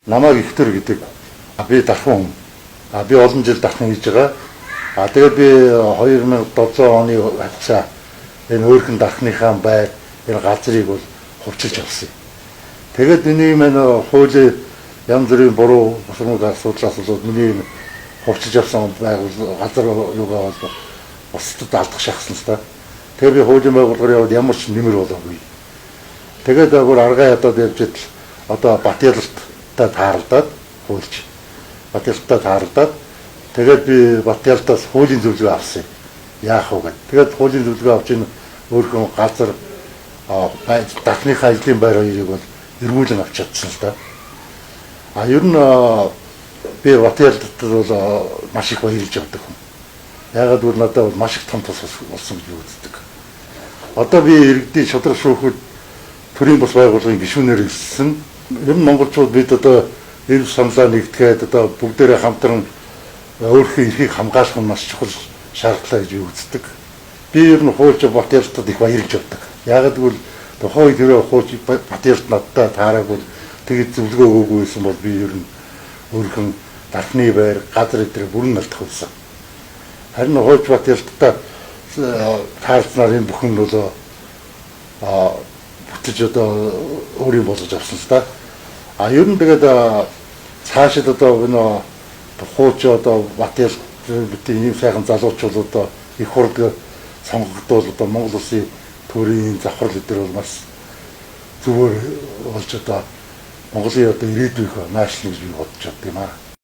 намайг ихтер гэдэг. Би дархан. Би олон жил дархан хийж байгаа. Тэгээд би 2007 оны хавцаа энэ өөрхөн дархныхаа байр энэ газрыг бол хувьчилж авсан. Тэгээд миний маань хуулийн янз бүрийн буруу босмог асуудлаас болоод миний хувьчилж авсан байгуул газар юугаа бол бусдад алдах шахсан л та. Тэгээд би хуулийн байгууллагаар яваад ямар ч нэмэр болоогүй. Тэгээд бүр аргаа ядаад явж идэл одоо Батялалтаа тааралдаад хуульч. Батялалтаа тааралдаад тэгээд би Батялалтаас хуулийн зөвлөгөө авсан. Яах вэ гэд. Тэгээд хуулийн зөвлөгөө авч ин өөрхөн газар дахныхаа ажлын байр хоёрыг бол эргүүлэн авч чадсан л да. Ер нь би Батялалтад бол маш их баярлж явдаг хүн. Яагаад гэвэл надад бол маш их том тус болсон гэж үздэг. Одоо би иргэдийн шудраг шүүхэд төрийн бас байгууллагын гишүүнээр ирсэн. Ер нь монголчууд бид одоо эрх саналаа нэгтгэхэд одоо бүгдээрээ хамтран өөрхийн эрхийг хамгаалах нь маш чухал шаардлага гэж үздэг. Би ер нь хуульч Батялалтад их баярлж явдаг. Яагаад гэвэл тухайн үед хэрэг хуульч Батялалт надтай таараагүй тэгээд зөвлөгөө өгөөгүй байсан бол би ер нь өөрхөн дархны байр газар эдрэг бүрэн алдах байсан. Харин хуульч Батялалттай таарснаар энэ бүхэн бол бүтэж одоо өөрийн болгож авсан л да. Ер нь тэгээд цаашид одоо энэ хуульч одоо Батялалт бидний ийм сайхан залуучууд одоо их хурд сонгогдвол одоо Монгол Улсын төрийн завхрал эдгээр бол маш зүгээр болж одоо Монголын одоо ирээдүйн наашл гэж би бодож байна тийм аа.